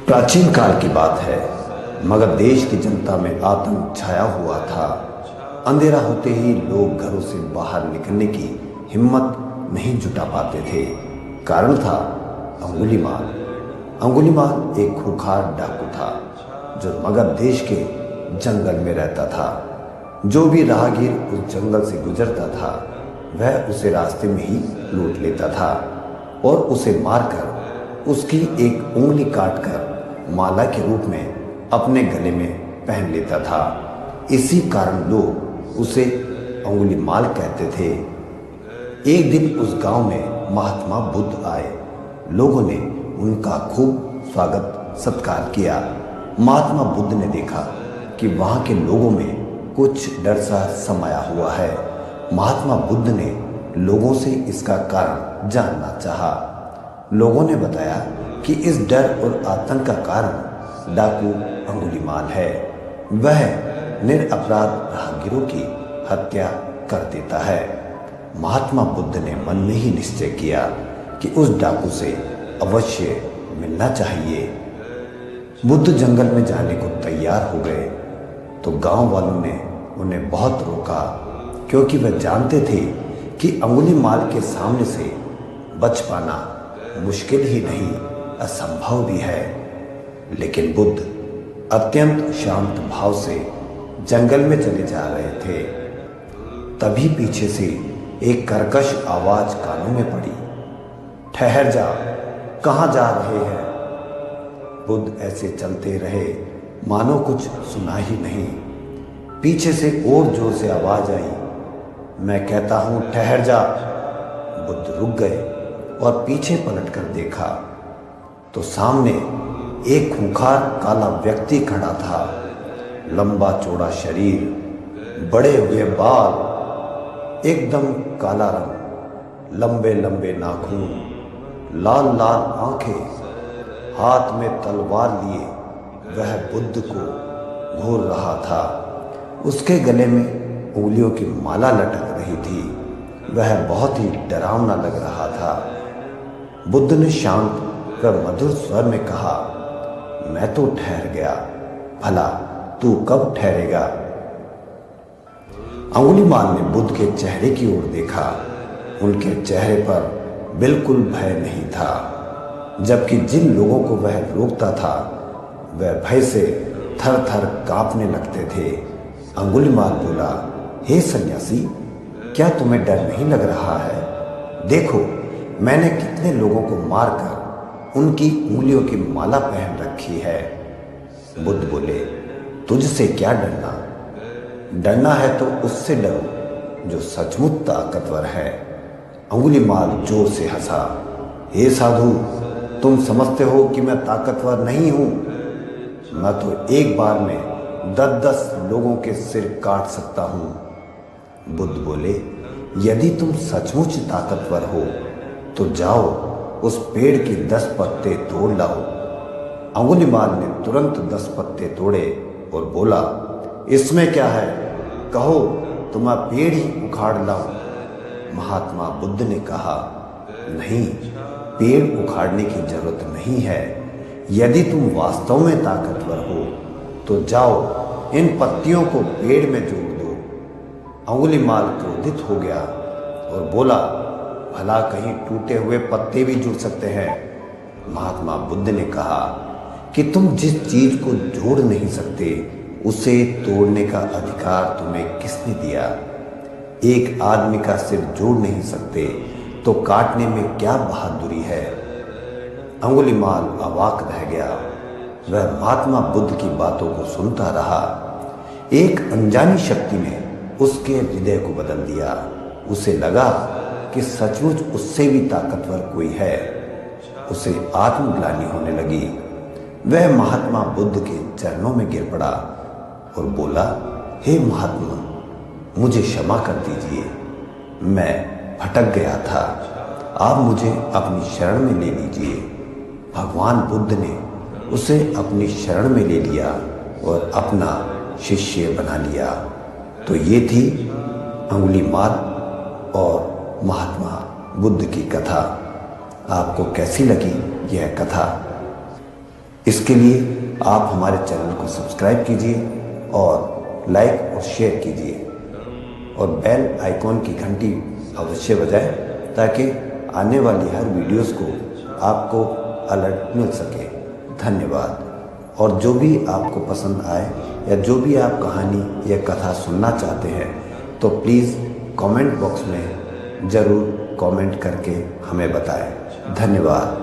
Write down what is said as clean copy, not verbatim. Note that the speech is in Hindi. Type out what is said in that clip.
प्राचीन काल की बात है, मगर देश की जनता में आतंक छाया हुआ था। अंधेरा होते ही लोग घरों से बाहर निकलने की हिम्मत नहीं जुटा पाते थे। कारण था अंगुलीमाल। अंगुलीमाल एक खूंखार डाकू था जो मगध देश के जंगल में रहता था। जो भी राहगीर उस जंगल से गुजरता था वह उसे रास्ते में ही लूट लेता था और उसे मारकर उसकी एक उंगली काटकर माला के रूप में अपने गले में पहन लेता था। इसी कारण लोग उसे अंगुलीमाल कहते थे। एक दिन उस गांव में महात्मा बुद्ध आए। लोगों ने उनका खूब स्वागत सत्कार किया। महात्मा बुद्ध ने देखा कि वहां के लोगों में कुछ डर सा समाया हुआ है। महात्मा बुद्ध ने लोगों से इसका कारण जानना चाहा। लोगों ने बताया कि इस डर और आतंक का कारण डाकू अंगुलीमाल है। वह निरपराध राहगीरों की हत्या कर देता है। महात्मा बुद्ध ने मन में ही निश्चय किया कि उस डाकू से अवश्य मिलना चाहिए। बुद्ध जंगल में जाने को तैयार हो गए तो गांव वालों ने उन्हें बहुत रोका, क्योंकि वह जानते थे कि अंगुलीमाल के सामने से बच पाना मुश्किल ही नहीं, असंभव भी है। लेकिन बुद्ध अत्यंत शांत भाव से जंगल में चले जा रहे थे। तभी पीछे से एक कर्कश आवाज कानों में पड़ी, ठहर जा, कहाँ जा रहे हैं? बुद्ध ऐसे चलते रहे मानो कुछ सुना ही नहीं। पीछे से और जोर से आवाज आई, मैं कहता हूं ठहर जा। बुद्ध रुक गए और पीछे पलटकर देखा तो सामने एक खूंखार काला व्यक्ति खड़ा था। लंबा चौड़ा शरीर, बड़े हुए बाल, एकदम काला रंग, लंबे लंबे नाखून, लाल लाल आंखें, हाथ में तलवार लिए वह बुद्ध को घूर रहा था। उसके गले में उंगलियों की माला लटक रही थी। वह बहुत ही डरावना लग रहा था। बुद्ध ने शांत व मधुर स्वर में कहा, मैं तो ठहर गया, भला तू कब ठहरेगा? अंगुलीमाल ने बुद्ध के चेहरे की ओर देखा। उनके चेहरे पर बिल्कुल भय नहीं था, जबकि जिन लोगों को वह रोकता था वह भय से थर थर कांपने लगते थे। अंगुलीमाल बोला, हे सन्यासी, क्या तुम्हें डर नहीं लग रहा है? देखो, मैंने कितने लोगों को मारकर उनकी उंगलियों की माला पहन रखी है। बुद्ध बोले, तुझसे क्या डरना? डरना है तो उससे डरो जो सचमुच ताकतवर है। अंगुलीमाल जोर से हंसा, हे साधु, तुम समझते हो कि मैं ताकतवर नहीं हूं? मैं तो एक बार में 10-10 लोगों के सिर काट सकता हूं। बुद्ध बोले, यदि तुम सचमुच ताकतवर हो तो जाओ उस पेड़ के 10 पत्ते तोड़ लाओ। अंगुलीमाल ने तुरंत 10 पत्ते तोड़े और बोला, इसमें क्या है, कहो तो मैं पेड़ ही उखाड़ लाऊं। महात्मा बुद्ध ने कहा, नहीं, पेड़ उखाड़ने की जरूरत नहीं है। यदि तुम वास्तव में ताकतवर हो तो जाओ इन पत्तियों को पेड़ में जोड़ दो। अंगुलीमाल क्रोधित हो गया और बोला, भला कहीं टूटे हुए पत्ते भी जुड़ सकते हैं? महात्मा बुद्ध ने कहा कि तुम जिस चीज को जोड़ नहीं सकते उसे तोड़ने का अधिकार तुम्हें किसने दिया? एक आदमी का सिर जोड़ नहीं सकते तो काटने में क्या बहादुरी है? अंगुलीमाल अवाक रह गया। वह महात्मा बुद्ध की बातों को सुनता रहा। एक अनजानी शक्ति ने उसके हृदय को बदल दिया। उसे लगा कि सचमुच उससे भी ताकतवर कोई है। उसे आत्मग्लानि होने लगी। वह महात्मा बुद्ध के चरणों में गिर पड़ा और बोला, हे महात्मा, मुझे क्षमा कर दीजिए, मैं भटक गया था, आप मुझे अपनी शरण में ले लीजिए। भगवान बुद्ध ने उसे अपनी शरण में ले लिया और अपना शिष्य बना लिया। तो ये थी अंगुलीमाल और महात्मा बुद्ध की कथा। आपको कैसी लगी यह कथा? इसके लिए आप हमारे चैनल को सब्सक्राइब कीजिए और लाइक और शेयर कीजिए और बेल आइकॉन की घंटी अवश्य बजाएं ताकि आने वाली हर वीडियोस को आपको अलर्ट मिल सके। धन्यवाद। और जो भी आपको पसंद आए या जो भी आप कहानी या कथा सुनना चाहते हैं तो प्लीज़ कमेंट बॉक्स में ज़रूर कमेंट करके हमें बताएं। धन्यवाद।